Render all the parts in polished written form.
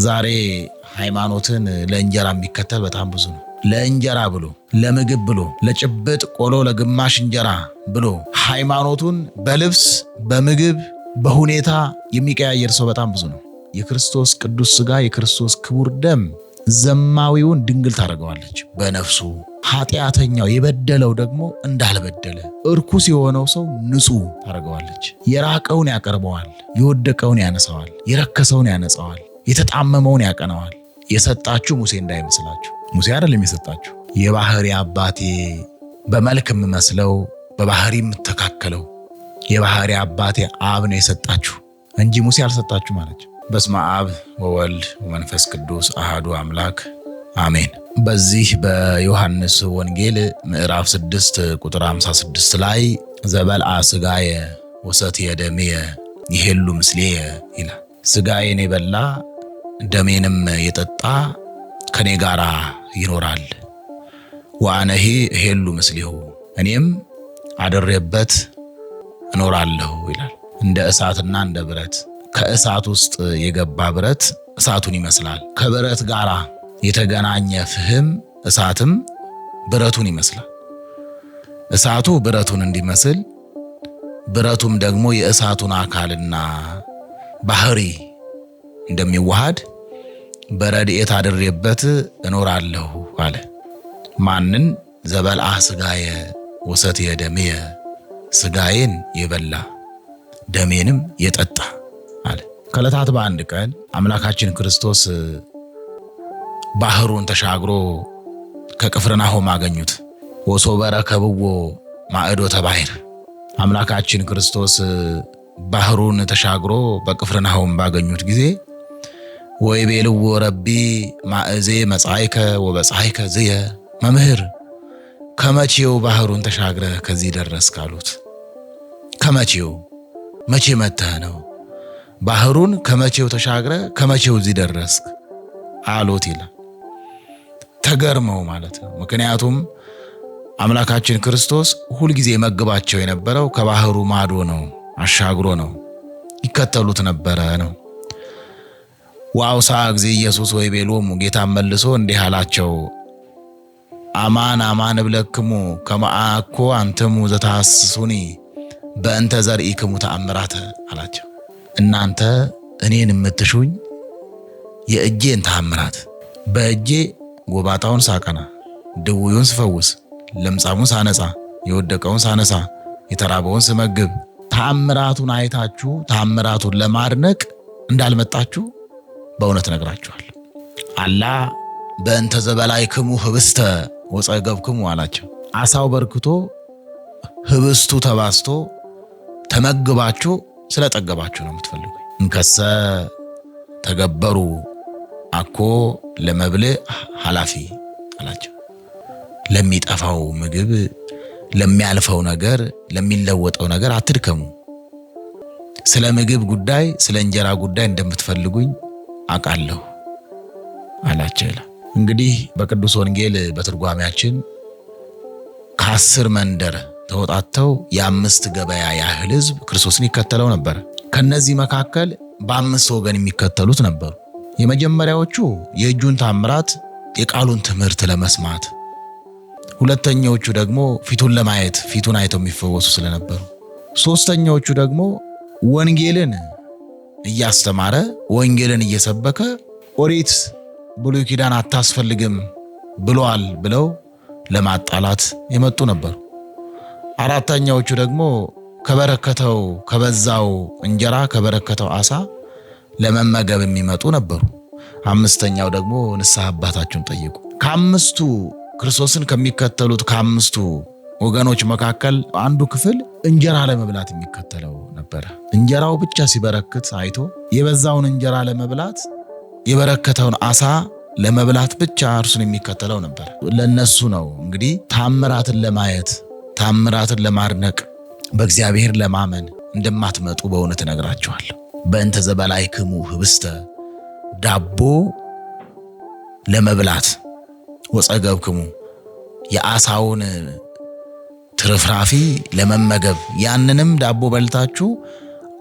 ዛሬ ሃይማኖትን ለእንጀራ የሚከተል በጣም ብዙ ነው። ለእንጀራ ብሎ ለምግብ ብሎ ለጭብጥ ቆሎ ለግማሽ እንጀራ ብሎ ሃይማኖቱን በልብስ በምግብ በሁኔታ የሚቀያየር ሰው በጣም ብዙ ነው። የክርስቶስ ቅዱስ ሥጋ የክርስቶስ ክቡር ደም ዘማዊውን ድንግል ታደርገዋለች በነፍሱ። ኃጢአተኛው የበደለው ደግሞ እንዳልበደለ፣ እርኩስ የሆነው ሰው ንጹሕ ታደርገዋለች። የራቀውን ያቀርበዋል፣ የወደቀውን ያነሳዋል፣ የረከሰውን ያነጻዋል፣ የተጣመመውን ያቀነዋል። የሰጣችሁ ሙሴ እንዳይመስላችሁ። ሙሴ አይደለም የሰጣችሁ፣ የባህሪ አባቴ በመልክ የምመስለው በባህሪ የምተካከለው የባህሪ አባቴ አብ ነው የሰጣችሁ እንጂ ሙሴ አልሰጣችሁ ማለት። በስመ አብ ወወልድ ወመንፈስ ቅዱስ አሃዱ አምላክ አሜን። በዚህ በዮሐንስ ወንጌል ምዕራፍ 6 ቁጥር 56 ላይ ዘበልዐ ሥጋየ ወሰትየ ደምየ ይሄሉ ምስሌየ ይላል። ሥጋዬን የበላ ደሜንም የጠጣ ከኔ ጋር ይኖራል። ወአነሂ እሄሉ ምስሌሁ እኔም አድሬበት እኖራለሁ ይላል። እንደ እሳትና እንደ ብረት፣ ከእሳት ውስጥ የገባ ብረት እሳቱን ይመስላል። ከብረት ጋር የተገናኘ ፍህም እሳትም ብረቱን ይመስላል። እሳቱ ብረቱን እንዲመስል ብረቱም ደግሞ የእሳቱን አካልና ባህሪ እንደሚዋሃድ በረድኤት አድሬበት እኖራለሁ አለ። ማንን? ዘበልዐ ሥጋየ ወሰትየ ደምየ ሥጋዬን የበላ ደሜንም የጠጣ አለ። ከዕለታት በአንድ ቀን አምላካችን ክርስቶስ ባህሩን ተሻግሮ ከቅፍርናሆም አገኙት። ወሶበ ረከብዎ ማዕዶተ ባሕር። አምላካችን ክርስቶስ ባህሩን ተሻግሮ በቅፍርናሆም ባገኙት ጊዜ ወይቤልዎ ረቢ ማእዜ መጻእከ ወበጻእከ ዝየ፣ መምህር ከመቼው ባህሩን ተሻግረ ከዚህ ደረስክ አሉት። ከመቼው? መቼ መተህ ነው? ባህሩን ከመቼው ተሻግረ ከመቼው እዚህ ደረስክ አሉት ይላል። ተገርመው ማለት ነው። ምክንያቱም አምላካችን ክርስቶስ ሁልጊዜ መግባቸው የነበረው ከባህሩ ማዶ ነው፣ አሻግሮ ነው፣ ይከተሉት ነበረ ነው። ወአውሳ ጊዜ ኢየሱስ ወይቤሎሙ፣ ጌታ መልሶ እንዲህ አላቸው፣ አማን አማን እብለክሙ ከመ አኮ አንትሙ ዘታሐስሱኒ በእንተ ዘርኢክሙ ተአምራተ አላቸው። እናንተ እኔን የምትሹኝ የእጄን ተአምራት፣ በእጄ ጎባጣውን ሳቀና፣ ድውዩን ስፈውስ፣ ለምጻሙን ሳነጻ፣ የወደቀውን ሳነሳ፣ የተራበውን ስመግብ፣ ተአምራቱን አይታችሁ ተአምራቱን ለማድነቅ እንዳልመጣችሁ በእውነት ነግራችኋለሁ። አላ በእንተ ዘበላዕክሙ ህብስተ ወጸገብክሙ አላቸው። አሳው በርክቶ ህብስቱ ተባስቶ ተመግባችሁ ስለጠገባችሁ ነው የምትፈልጉ። እንከሰ ተገበሩ አኮ ለመብልዕ ኃላፊ አላቸው። ለሚጠፋው ምግብ፣ ለሚያልፈው ነገር፣ ለሚለወጠው ነገር አትድከሙ። ስለ ምግብ ጉዳይ፣ ስለ እንጀራ ጉዳይ እንደምትፈልጉኝ አውቃለሁ አላቸው ይላል። እንግዲህ በቅዱስ ወንጌል በትርጓሜያችን ከ10 መንደር ተወጣተው የ5 ገበያ ያህል ሕዝብ ክርስቶስን ይከተለው ነበር። ከነዚህ መካከል በ5 ወገን የሚከተሉት ነበሩ። የመጀመሪያዎቹ የእጁን ታምራት የቃሉን ትምህርት ለመስማት፣ ሁለተኛዎቹ ደግሞ ፊቱን ለማየት ፊቱን አይተው የሚፈወሱ ስለነበሩ፣ ሶስተኛዎቹ ደግሞ ወንጌልን እያስተማረ ወንጌልን እየሰበከ ኦሪት ብሉይ ኪዳን አታስፈልግም ብሏል ብለው ለማጣላት የመጡ ነበሩ። አራተኛዎቹ ደግሞ ከበረከተው ከበዛው እንጀራ ከበረከተው አሳ ለመመገብ የሚመጡ ነበሩ። አምስተኛው ደግሞ ንስሐ አባታቸውን ጠየቁ። ከአምስቱ ክርስቶስን ከሚከተሉት ከአምስቱ ወገኖች መካከል አንዱ ክፍል እንጀራ ለመብላት የሚከተለው ነበረ። እንጀራው ብቻ ሲበረክት አይቶ የበዛውን እንጀራ ለመብላት የበረከተውን አሳ ለመብላት ብቻ እርሱን የሚከተለው ነበር። ለነሱ ነው እንግዲህ ታምራትን ለማየት ታምራትን ለማድነቅ በእግዚአብሔር ለማመን እንደማትመጡ በእውነት እነግራችኋለሁ። በእንተ ዘበላዕክሙ ህብስተ ዳቦ ለመብላት ወጸገብክሙ የአሳውን ትርፍራፊ ለመመገብ ያንንም ዳቦ በልታችሁ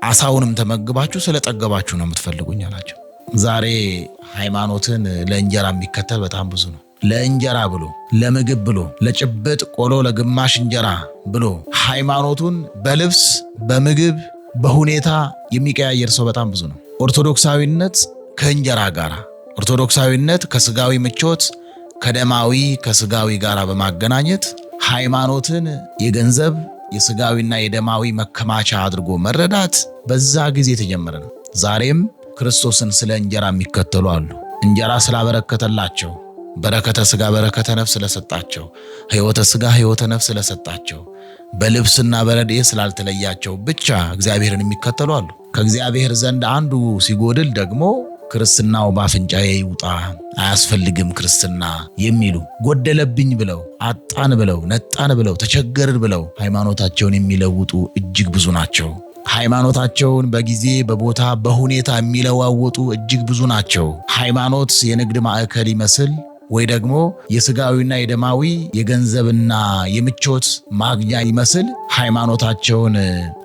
አሳውንም ተመግባችሁ ስለጠገባችሁ ነው የምትፈልጉኝ አላቸው። ዛሬ ሃይማኖትን ለእንጀራ የሚከተል በጣም ብዙ ነው። ለእንጀራ ብሎ፣ ለምግብ ብሎ፣ ለጭብጥ ቆሎ ለግማሽ እንጀራ ብሎ ሃይማኖቱን በልብስ በምግብ በሁኔታ የሚቀያየር ሰው በጣም ብዙ ነው። ኦርቶዶክሳዊነት ከእንጀራ ጋር፣ ኦርቶዶክሳዊነት ከስጋዊ ምቾት ከደማዊ ከስጋዊ ጋር በማገናኘት ሃይማኖትን የገንዘብ የስጋዊና የደማዊ መከማቻ አድርጎ መረዳት በዛ ጊዜ የተጀመረ ነው። ዛሬም ክርስቶስን ስለ እንጀራ የሚከተሉ አሉ። እንጀራ ስላበረከተላቸው፣ በረከተ ስጋ በረከተ ነፍስ ስለሰጣቸው፣ ሕይወተ ስጋ ሕይወተ ነፍስ ስለሰጣቸው፣ በልብስና በረድኤት ስላልተለያቸው ብቻ እግዚአብሔርን የሚከተሉ አሉ። ከእግዚአብሔር ዘንድ አንዱ ሲጎድል ደግሞ ክርስትናው ባፍንጫዬ ይውጣ አያስፈልግም ክርስትና የሚሉ ጎደለብኝ ብለው አጣን ብለው ነጣን ብለው ተቸገርን ብለው ሃይማኖታቸውን የሚለውጡ እጅግ ብዙ ናቸው። ሃይማኖታቸውን በጊዜ በቦታ በሁኔታ የሚለዋወጡ እጅግ ብዙ ናቸው። ሃይማኖት የንግድ ማዕከል ይመስል ወይ ደግሞ የስጋዊና የደማዊ የገንዘብና የምቾት ማግኛ ይመስል ሃይማኖታቸውን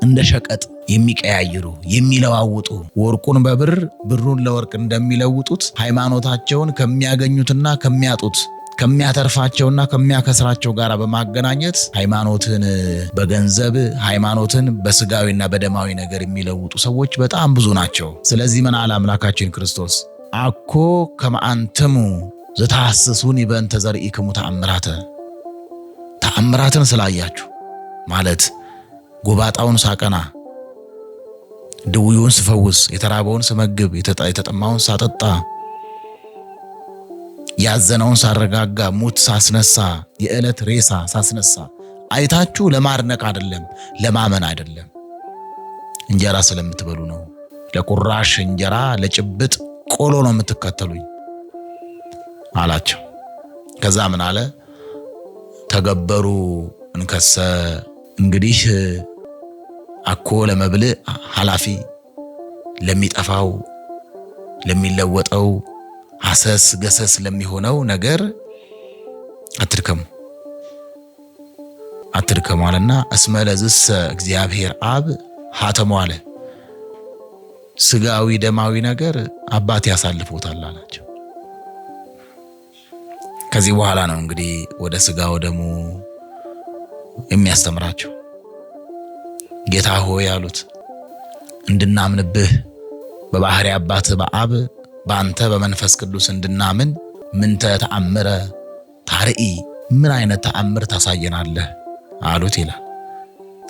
እንደ ሸቀጥ የሚቀያይሩ የሚለዋውጡ፣ ወርቁን በብር ብሩን ለወርቅ እንደሚለውጡት ሃይማኖታቸውን ከሚያገኙትና ከሚያጡት ከሚያተርፋቸውና ከሚያከስራቸው ጋር በማገናኘት ሃይማኖትን በገንዘብ ሃይማኖትን በስጋዊና በደማዊ ነገር የሚለውጡ ሰዎች በጣም ብዙ ናቸው። ስለዚህ ምን አለ አምላካችን ክርስቶስ? አኮ ከመአንትሙ ዘታሐስሱኒ በእንተ ዘርኢክሙ ተአምራተ። ተአምራትን ስላያችሁ ማለት ጎባጣውን ሳቀና፣ ድውዩን ስፈውስ፣ የተራበውን ስመግብ፣ የተጠማውን ሳጠጣ፣ ያዘነውን ሳረጋጋ፣ ሙት ሳስነሳ፣ የዕለት ሬሳ ሳስነሳ አይታችሁ ለማድነቅ አይደለም፣ ለማመን አይደለም። እንጀራ ስለምትበሉ ነው። ለቁራሽ እንጀራ ለጭብጥ ቆሎ ነው የምትከተሉኝ አላቸው። ከዛ ምን አለ? ተገበሩ እንከሰ እንግዲህ አኮ ለመብልዕ ኃላፊ፣ ለሚጠፋው ለሚለወጠው ሐሰስ ገሰስ ለሚሆነው ነገር አትድከሙ አለና እስመ ለዝሰ እግዚአብሔር አብ ሀተሙ አለ። ስጋዊ ደማዊ ነገር አባት ያሳልፎታል አላቸው። ከዚህ በኋላ ነው እንግዲህ ወደ ስጋው ደሙ የሚያስተምራቸው። ጌታ ሆይ አሉት፣ እንድናምንብህ በባህሪ አባት በአብ በአንተ በመንፈስ ቅዱስ እንድናምን ምንተ ተአምረ ታርኢ፣ ምን አይነት ተአምር ታሳየናለህ አሉት ይላል።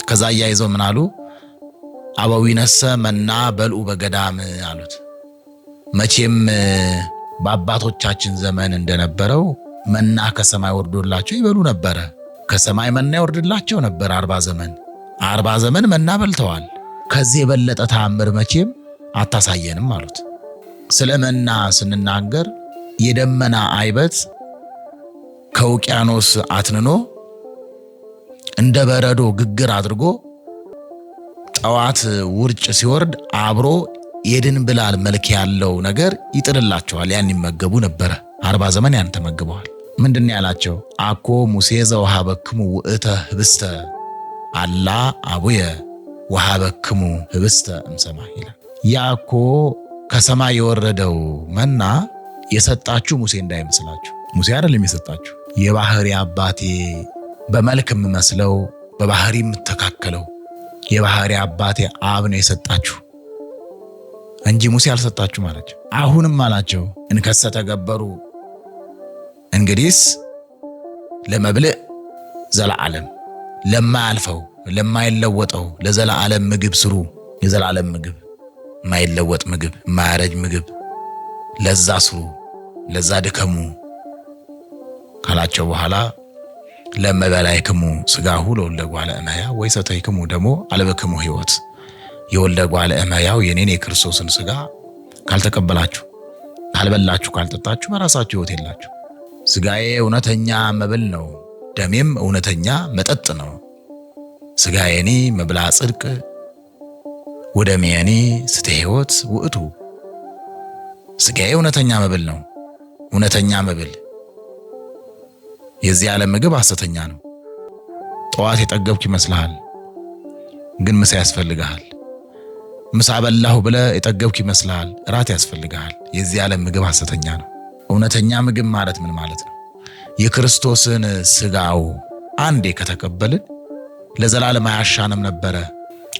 ከዛ እያይዘው ምን አሉ? አበዊነሰ መና በልዑ በገዳም አሉት። መቼም በአባቶቻችን ዘመን እንደነበረው መና ከሰማይ ወርዶላቸው ይበሉ ነበረ። ከሰማይ መና ይወርድላቸው ነበር 40 ዘመን መና በልተዋል። ከዚህ የበለጠ ተአምር መቼም አታሳየንም አሉት። ስለ መና ስንናገር የደመና አይበት ከውቅያኖስ አትንኖ እንደ በረዶ ግግር አድርጎ ጠዋት ውርጭ ሲወርድ አብሮ የድንብላል መልክ ያለው ነገር ይጥልላቸዋል። ያን ይመገቡ ነበረ። 40 ዘመን ያን ተመግበዋል። ምንድን ያላቸው? አኮ ሙሴ ዘወሀበክሙ ውእተ ህብስተ አላ አቡየ ወሀበክሙ ህብስተ እምሰማይ ይላል። ያኮ ከሰማይ የወረደው መና የሰጣችሁ ሙሴ እንዳይመስላችሁ። ሙሴ አይደለም የሰጣችሁ፣ የባህሪ አባቴ በመልክ የምመስለው በባህሪ የምተካከለው የባህሪ አባቴ አብ ነው የሰጣችሁ እንጂ ሙሴ አልሰጣችሁ ማለቸው። አሁንም አላቸው እንከሰ ተገበሩ፣ እንግዲህስ ለመብልዕ ዘለዓለም፣ ለማያልፈው ለማይለወጠው ለዘላለም ምግብ ስሩ። የዘላለም ምግብ፣ የማይለወጥ ምግብ፣ የማያረጅ ምግብ፣ ለዛ ስሩ፣ ለዛ ድከሙ ካላቸው በኋላ ለመበላይክሙ ስጋሁ ለወልደ እጓለ እመሕያው ወይሰተይክሙ ደሞ አልበክሙ ሕይወት። የወልደ እጓለ እመሕያው የኔን የክርስቶስን ስጋ ካልተቀበላችሁ፣ ካልበላችሁ፣ ካልጠጣችሁ በራሳችሁ ሕይወት የላችሁ። ስጋዬ እውነተኛ መብል ነው፣ ደሜም እውነተኛ መጠጥ ነው። ስጋዬኒ መብላ ጽድቅ ወደሜኒ ስተ ሕይወት ውእቱ። ስጋዬ እውነተኛ መብል ነው፣ እውነተኛ መብል። የዚህ ዓለም ምግብ ሐሰተኛ ነው። ጠዋት የጠገብክ ይመስልሃል፣ ግን ምሳ ያስፈልግሃል። ምሳ በላሁ ብለህ የጠገብክ ይመስልሃል። እራት ያስፈልግሃል። የዚህ ዓለም ምግብ ሐሰተኛ ነው። እውነተኛ ምግብ ማለት ምን ማለት ነው? የክርስቶስን ሥጋው አንዴ ከተቀበልን ለዘላለም አያሻንም ነበረ።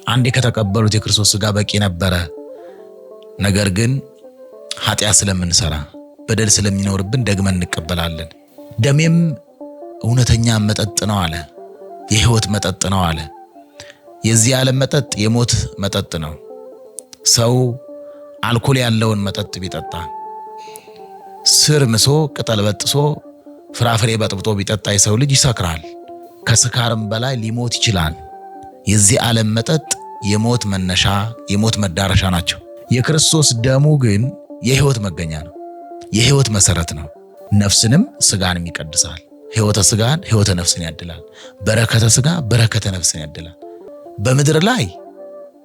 አንዴ ከተቀበሉት የክርስቶስ ሥጋ በቂ ነበረ። ነገር ግን ኃጢአት ስለምንሰራ በደል ስለሚኖርብን ደግመን እንቀበላለን። ደሜም እውነተኛ መጠጥ ነው አለ። የሕይወት መጠጥ ነው አለ። የዚህ ዓለም መጠጥ የሞት መጠጥ ነው። ሰው አልኮል ያለውን መጠጥ ቢጠጣ፣ ስር ምሶ ቅጠል በጥሶ ፍራፍሬ በጥብጦ ቢጠጣ የሰው ልጅ ይሰክራል። ከስካርም በላይ ሊሞት ይችላል። የዚህ ዓለም መጠጥ የሞት መነሻ፣ የሞት መዳረሻ ናቸው። የክርስቶስ ደሙ ግን የሕይወት መገኛ ነው። የሕይወት መሰረት ነው። ነፍስንም ስጋንም ይቀድሳል። ሕይወተ ስጋን ሕይወተ ነፍስን ያድላል። በረከተ ስጋ በረከተ ነፍስን ያድላል። በምድር ላይ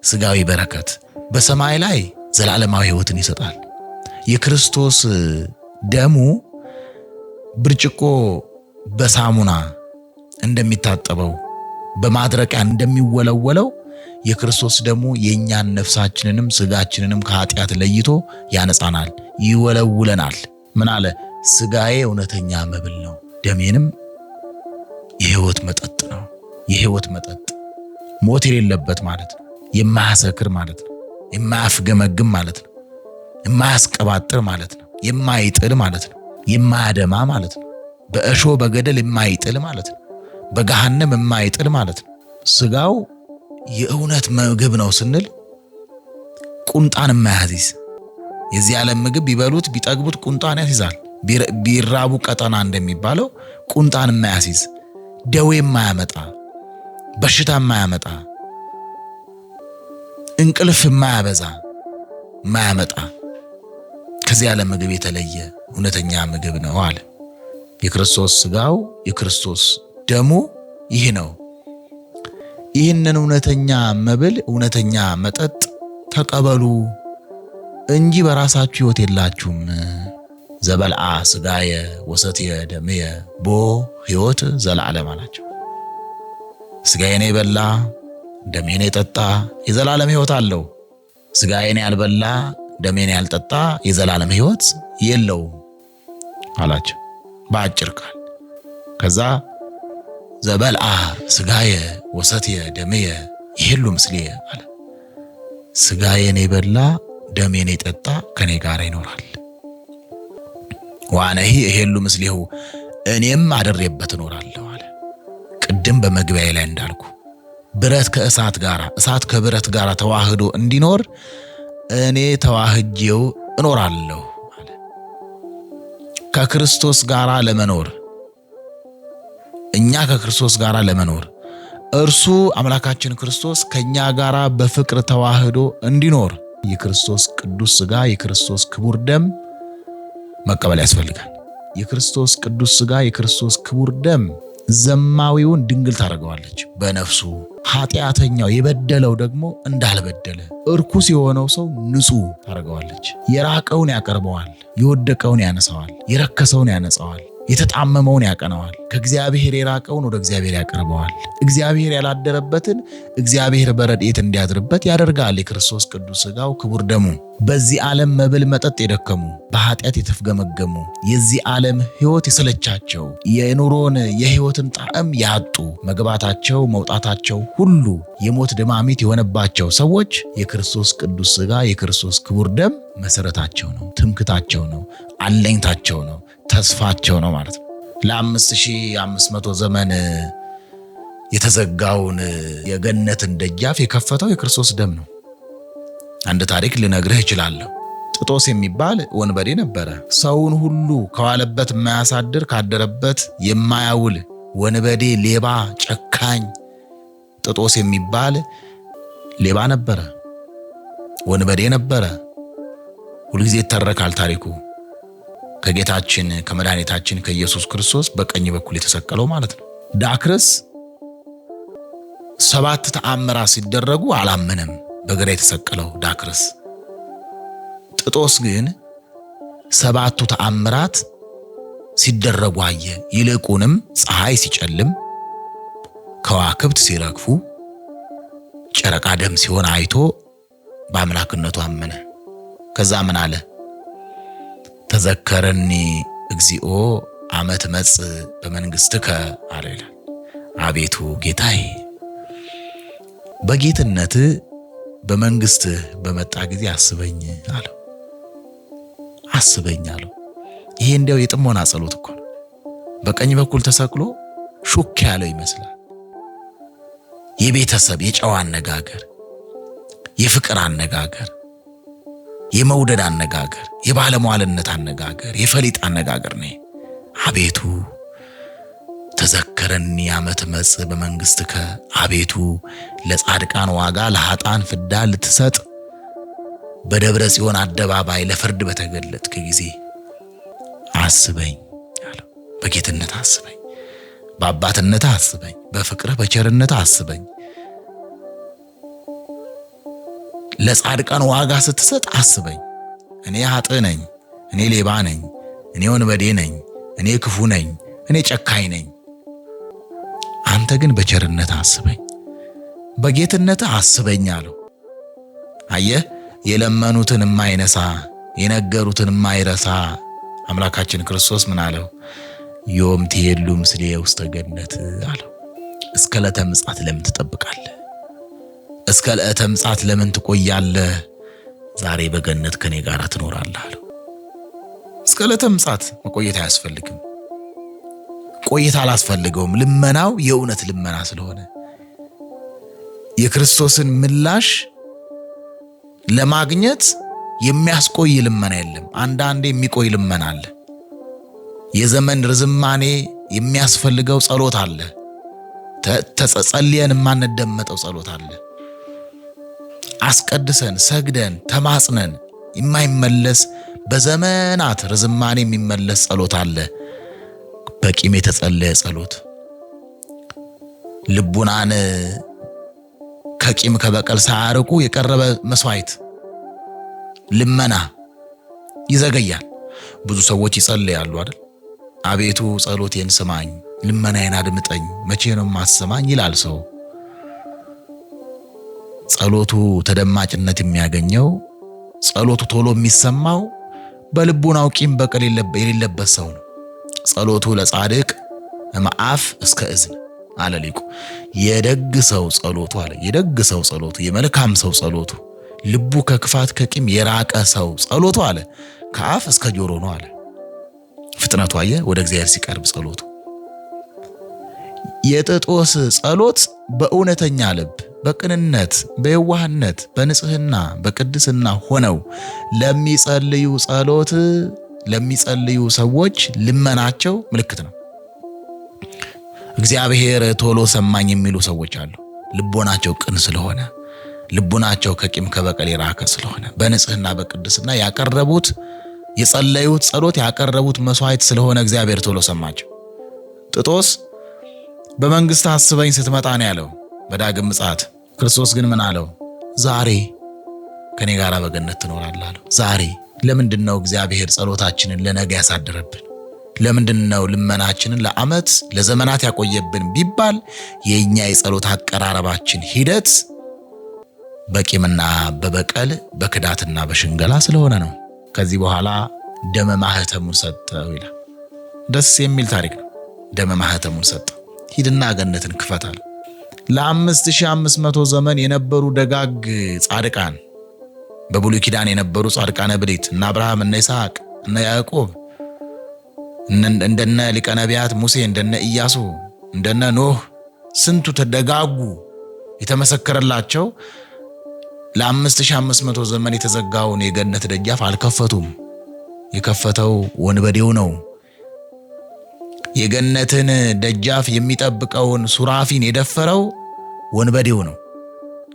ስጋዊ በረከት፣ በሰማይ ላይ ዘላለማዊ ሕይወትን ይሰጣል። የክርስቶስ ደሙ ብርጭቆ በሳሙና እንደሚታጠበው በማድረቂያ እንደሚወለወለው የክርስቶስ ደሙ የእኛን ነፍሳችንንም ስጋችንንም ከኃጢአት ለይቶ ያነጻናል፣ ይወለውለናል። ምን አለ? ስጋዬ እውነተኛ መብል ነው፣ ደሜንም የሕይወት መጠጥ ነው። የሕይወት መጠጥ ሞት የሌለበት ማለት ነው። የማያሰክር ማለት ነው። የማያፍገመግም ማለት ነው። የማያስቀባጥር ማለት ነው። የማይጥል ማለት ነው። የማያደማ ማለት ነው። በእሾህ በገደል የማይጥል ማለት ነው። በገሃነም የማይጥል ማለት ነው። ስጋው የእውነት ምግብ ነው ስንል ቁንጣን የማያዚዝ የዚህ ዓለም ምግብ ቢበሉት ቢጠግቡት ቁንጣን ያስይዛል። ቢራቡ ቀጠና እንደሚባለው ቁንጣን የማያስይዝ ደዌ የማያመጣ በሽታ የማያመጣ እንቅልፍ የማያበዛ የማያመጣ ከዚህ ዓለም ምግብ የተለየ እውነተኛ ምግብ ነው አለ። የክርስቶስ ሥጋው የክርስቶስ ደሙ ይህ ነው። ይህንን እውነተኛ መብል እውነተኛ መጠጥ ተቀበሉ እንጂ በራሳችሁ ሕይወት የላችሁም። ዘበልዓ ሥጋየ ወሰትየ ደምየ ቦ ሕይወት ዘለዓለም አላቸው። ሥጋዬን የበላ ደሜን የጠጣ የዘላለም ሕይወት አለው። ሥጋዬን ያልበላ ደሜን ያልጠጣ የዘላለም ሕይወት የለውም አላቸው በአጭር ቃል። ከዛ ዘበልዓ ሥጋየ ወሰትየ ደምየ ይሄሉ ምስሌየ አለ። ሥጋዬን የበላ ደሜን የጠጣ ከኔ ጋር ይኖራል። ዋነሂ ይሄሉ ምስሌሁ እኔም አድሬበት እኖራለሁ አለ። ቅድም በመግቢያዬ ላይ እንዳልኩ ብረት ከእሳት ጋር እሳት ከብረት ጋር ተዋህዶ እንዲኖር እኔ ተዋህጄው እኖራለሁ አለ። ከክርስቶስ ጋር ለመኖር እኛ ከክርስቶስ ጋር ለመኖር እርሱ አምላካችን ክርስቶስ ከኛ ጋር በፍቅር ተዋህዶ እንዲኖር የክርስቶስ ቅዱስ ሥጋ የክርስቶስ ክቡር ደም መቀበል ያስፈልጋል። የክርስቶስ ቅዱስ ሥጋ የክርስቶስ ክቡር ደም ዘማዊውን ድንግል ታደርገዋለች በነፍሱ። ኃጢአተኛው የበደለው ደግሞ እንዳልበደለ እርኩስ የሆነው ሰው ንጹሕ ታደርገዋለች። የራቀውን ያቀርበዋል፣ የወደቀውን ያነሳዋል፣ የረከሰውን ያነጻዋል፣ የተጣመመውን ያቀነዋል። ከእግዚአብሔር የራቀውን ወደ እግዚአብሔር ያቀርበዋል። እግዚአብሔር ያላደረበትን እግዚአብሔር በረድኤት እንዲያድርበት ያደርጋል። የክርስቶስ ቅዱስ ሥጋው ክቡር ደሙ በዚህ ዓለም መብል መጠጥ የደከሙ በኃጢአት የተፍገመገሙ የዚህ ዓለም ሕይወት የሰለቻቸው የኑሮን የሕይወትን ጣዕም ያጡ መግባታቸው መውጣታቸው ሁሉ የሞት ድማሚት የሆነባቸው ሰዎች የክርስቶስ ቅዱስ ሥጋ የክርስቶስ ክቡር ደም መሰረታቸው ነው፣ ትምክታቸው ነው፣ አለኝታቸው ነው፣ ተስፋቸው ነው ማለት ነው። ለ5500 ዘመን የተዘጋውን የገነትን ደጃፍ የከፈተው የክርስቶስ ደም ነው። አንድ ታሪክ ልነግርህ እችላለሁ። ጥጦስ የሚባል ወንበዴ ነበረ። ሰውን ሁሉ ከዋለበት የማያሳድር ካደረበት የማያውል ወንበዴ፣ ሌባ፣ ጨካኝ ጥጦስ የሚባል ሌባ ነበረ፣ ወንበዴ ነበረ። ሁልጊዜ ይተረካል ታሪኩ። ከጌታችን ከመድኃኒታችን ከኢየሱስ ክርስቶስ በቀኝ በኩል የተሰቀለው ማለት ነው። ዳክርስ 7 ተአምራት ሲደረጉ አላመነም። በግራ የተሰቀለው ዳክርስ። ጥጦስ ግን 7ቱ ተአምራት ሲደረጉ አየ። ይልቁንም ፀሐይ ሲጨልም፣ ከዋክብት ሲረግፉ፣ ጨረቃ ደም ሲሆን አይቶ በአምላክነቱ አመነ። ከዛ ምን አለ? ተዘከረኒ እግዚኦ አመ ትመጽእ በመንግሥትከ አለ ይላል። አቤቱ ጌታዬ በጌትነት በመንግሥትህ በመጣ ጊዜ አስበኝ አለው። አስበኝ አለው። ይሄ እንዲያው የጥሞና ጸሎት እኮ ነው። በቀኝ በኩል ተሰቅሎ ሹክ ያለው ይመስላል። የቤተሰብ የጨዋ አነጋገር፣ የፍቅር አነጋገር፣ የመውደድ አነጋገር፣ የባለሟልነት አነጋገር፣ የፈሊጥ አነጋገር ነው። አቤቱ ተዘከረኒ አመ ትመጽእ በመንግሥትከ፣ አቤቱ ለጻድቃን ዋጋ ለኃጥአን ፍዳ ልትሰጥ በደብረ ጽዮን አደባባይ ለፍርድ በተገለጥክ ጊዜ አስበኝ አለው። በጌትነት አስበኝ፣ በአባትነት አስበኝ፣ በፍቅርህ በቸርነት አስበኝ። ለጻድቃን ዋጋ ስትሰጥ አስበኝ። እኔ ኃጥእ ነኝ፣ እኔ ሌባ ነኝ፣ እኔ ወንበዴ ነኝ፣ እኔ ክፉ ነኝ፣ እኔ ጨካኝ ነኝ። አንተ ግን በቸርነት አስበኝ፣ በጌትነት አስበኝ አለው። አየህ፣ የለመኑትን የማይነሳ የነገሩትን የማይረሳ አምላካችን ክርስቶስ ምን አለው? ዮም ትሄሉ ምስሌ ውስተ ገነት አለው። እስከ ዕለተ ምጽአት ለምን ትጠብቃለህ? እስከ ዕለተ ምጽአት ለምን ትቆያለህ? ዛሬ በገነት ከኔ ጋር ትኖራለህ አለው። እስከ ዕለተ ምጽአት መቆየት አያስፈልግም። ቆይታ አላስፈልገውም። ልመናው የእውነት ልመና ስለሆነ የክርስቶስን ምላሽ ለማግኘት የሚያስቆይ ልመና የለም። አንዳንዴ የሚቆይ ልመና አለ። የዘመን ርዝማኔ የሚያስፈልገው ጸሎት አለ። ተጸልየን የማንደመጠው ጸሎት አለ። አስቀድሰን ሰግደን ተማጽነን የማይመለስ በዘመናት ርዝማኔ የሚመለስ ጸሎት አለ። በቂም የተጸለየ ጸሎት ልቡናን ከቂም ከበቀል ሳያርቁ የቀረበ መስዋዕት ልመና ይዘገያል። ብዙ ሰዎች ይጸልያሉ አይደል? አቤቱ ጸሎቴን ስማኝ፣ ልመናዬን አድምጠኝ፣ መቼ ነው ማሰማኝ ይላል ሰው። ጸሎቱ ተደማጭነት የሚያገኘው ጸሎቱ ቶሎ የሚሰማው በልቡናው ቂም በቀል የሌለበት ሰው ነው። ጸሎቱ ለጻድቅ እምአፍ እስከ እዝን አለ ሊቁ። የደግ ሰው ጸሎቱ አለ የደግ ሰው ጸሎቱ የመልካም ሰው ጸሎቱ ልቡ ከክፋት ከቂም የራቀ ሰው ጸሎቱ አለ ከአፍ እስከ ጆሮ ነው አለ። ፍጥነቱ አየ ወደ እግዚአብሔር ሲቀርብ ጸሎቱ። የጥጦስ ጸሎት በእውነተኛ ልብ በቅንነት በየዋህነት በንጽህና በቅድስና ሆነው ለሚጸልዩ ሰዎች ልመናቸው ምልክት ነው። እግዚአብሔር ቶሎ ሰማኝ የሚሉ ሰዎች አሉ። ልቦናቸው ቅን ስለሆነ፣ ልቦናቸው ከቂም ከበቀል የራቀ ስለሆነ፣ በንጽህና በቅድስና ያቀረቡት የጸለዩት ጸሎት ያቀረቡት መስዋዕት ስለሆነ እግዚአብሔር ቶሎ ሰማቸው። ጥጦስ በመንግስት አስበኝ ስትመጣ ነው ያለው በዳግም ምጽአት። ክርስቶስ ግን ምን አለው? ዛሬ ከኔ ጋር በገነት ትኖራለህ አለው። ዛሬ ለምንድነው እግዚአብሔር ጸሎታችንን ለነገ ያሳደረብን? ለምንድነው ልመናችንን ለዓመት ለዘመናት ያቆየብን ቢባል የኛ የጸሎት አቀራረባችን ሂደት በቂምና በበቀል በክዳትና በሽንገላ ስለሆነ ነው። ከዚህ በኋላ ደመ ማህተሙን ሰጠው ይላል። ደስ የሚል ታሪክ ነው። ደመ ማህተሙን ሰጠው። ሂድና ገነትን ክፈታል። ለ5500 ዘመን የነበሩ ደጋግ ጻድቃን በብሉይ ኪዳን የነበሩ ጻድቃነ ብሉይ እነ አብርሃም እነ ይስሐቅ እነ ያዕቆብ እንደነ ሊቀ ነቢያት ሙሴ እንደነ ኢያሱ እንደነ ኖህ ስንቱ ተደጋጉ የተመሰከረላቸው ለ5500 ዘመን የተዘጋውን የገነት ደጃፍ አልከፈቱም። የከፈተው ወንበዴው ነው። የገነትን ደጃፍ የሚጠብቀውን ሱራፊን የደፈረው ወንበዴው ነው።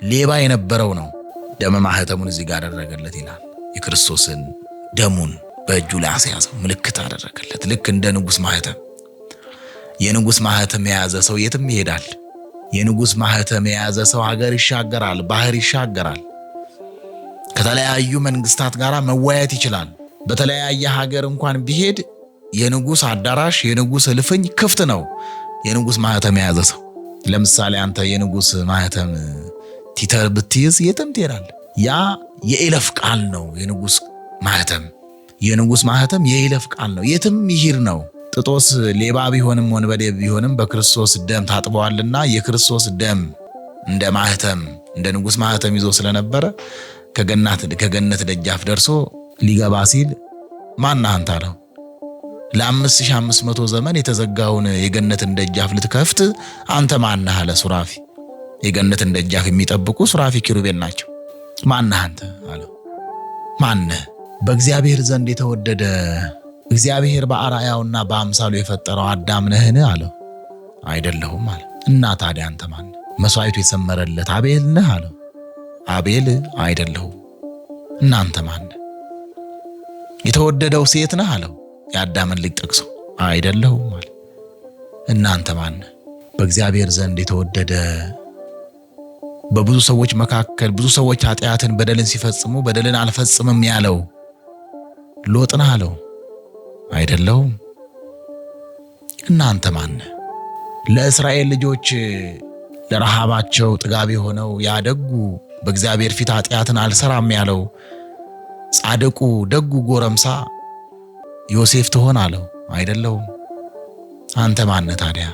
ሌባ የነበረው ነው። ደመ ማህተሙን እዚህ ጋር አደረገለት ይላል። የክርስቶስን ደሙን በእጁ ላይ አስያዘው፣ ምልክት አደረገለት። ልክ እንደ ንጉስ ማህተም። የንጉስ ማህተም የያዘ ሰው የትም ይሄዳል። የንጉስ ማህተም የያዘ ሰው ሀገር ይሻገራል፣ ባህር ይሻገራል። ከተለያዩ መንግስታት ጋር መወያየት ይችላል። በተለያየ ሀገር እንኳን ቢሄድ የንጉስ አዳራሽ የንጉስ እልፍኝ ክፍት ነው። የንጉስ ማህተም የያዘ ሰው። ለምሳሌ አንተ የንጉስ ማህተም ቲተር ብትይዝ የትም ትሄዳለህ። ያ የይለፍ ቃል ነው። የንጉሥ ማህተም የይለፍ ቃል ነው። የትም ይሂድ ነው። ጥጦስ ሌባ ቢሆንም ወንበዴ ቢሆንም በክርስቶስ ደም ታጥበዋልና የክርስቶስ ደም እንደ ማህተም እንደ ንጉሥ ማህተም ይዞ ስለነበረ ከገነት ደጃፍ ደርሶ ሊገባ ሲል ማነህ አንተ አለው። ለ5500 ዘመን የተዘጋውን የገነትን ደጃፍ ልትከፍት አንተ ማነህ አለ ሱራፊ። የገነትን ደጃፍ የሚጠብቁ ሱራፊ ኪሩቤል ናቸው። ማነህ አንተ አለው። ማነህ? በእግዚአብሔር ዘንድ የተወደደ እግዚአብሔር በአርአያውና በአምሳሉ የፈጠረው አዳም ነህን አለው። አይደለሁም አለ። እና ታዲያ አንተ ማነህ? መስዋዕቱ የሰመረለት አቤል ነህ አለው። አቤል አይደለሁም። እናንተ ማነህ? የተወደደው ሴት ነህ አለው። የአዳምን ልጅ ጠቅሶ አይደለሁም አለ። እናንተ ማነህ? በእግዚአብሔር ዘንድ የተወደደ በብዙ ሰዎች መካከል ብዙ ሰዎች ኃጢአትን በደልን ሲፈጽሙ በደልን አልፈጽምም ያለው ሎጥ ነህ አለው። አይደለሁም። እናንተ ማነህ? ለእስራኤል ልጆች ለረሃባቸው ጥጋብ የሆነው ያደጉ በእግዚአብሔር ፊት ኃጢአትን አልሰራም ያለው ጻድቁ ደጉ ጎረምሳ ዮሴፍ ትሆን አለው። አይደለሁም። አንተ ማነህ ታዲያ?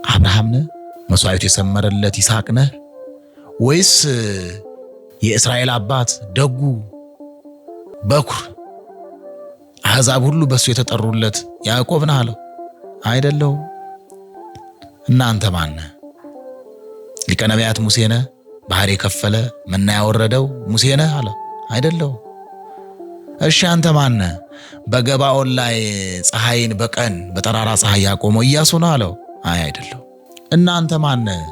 አብርሃም ነህ? መስዋዕቱ የሰመረለት ይስሐቅ ነህ? ወይስ የእስራኤል አባት ደጉ በኩር አሕዛብ ሁሉ በሱ የተጠሩለት ያዕቆብ ነህ አለው። አይደለሁም። እናንተ ማነህ? ሊቀ ነቢያት ሙሴ ነህ? ባህር የከፈለ መና ያወረደው ሙሴ ነህ አለው። አይደለሁም። እሺ አንተ ማነህ? በገባኦን ላይ ፀሐይን በቀን በጠራራ ፀሐይ ያቆመው ኢያሱ ነው አለው። አይደለሁም። እናንተ ማነህ?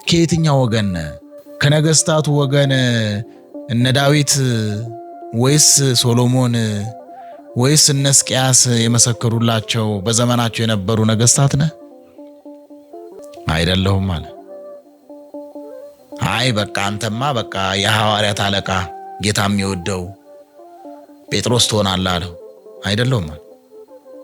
ከየትኛው ወገን ነህ? ከነገስታቱ ወገን እነ ዳዊት ወይስ ሶሎሞን ወይስ እነ ሕዝቅያስ የመሰከሩላቸው በዘመናቸው የነበሩ ነገስታት ነህ? አይደለሁም አለ። አይ በቃ አንተማ በቃ የሐዋርያት አለቃ ጌታ የሚወደው ጴጥሮስ ትሆናለህ አለው። አይደለሁም አለ።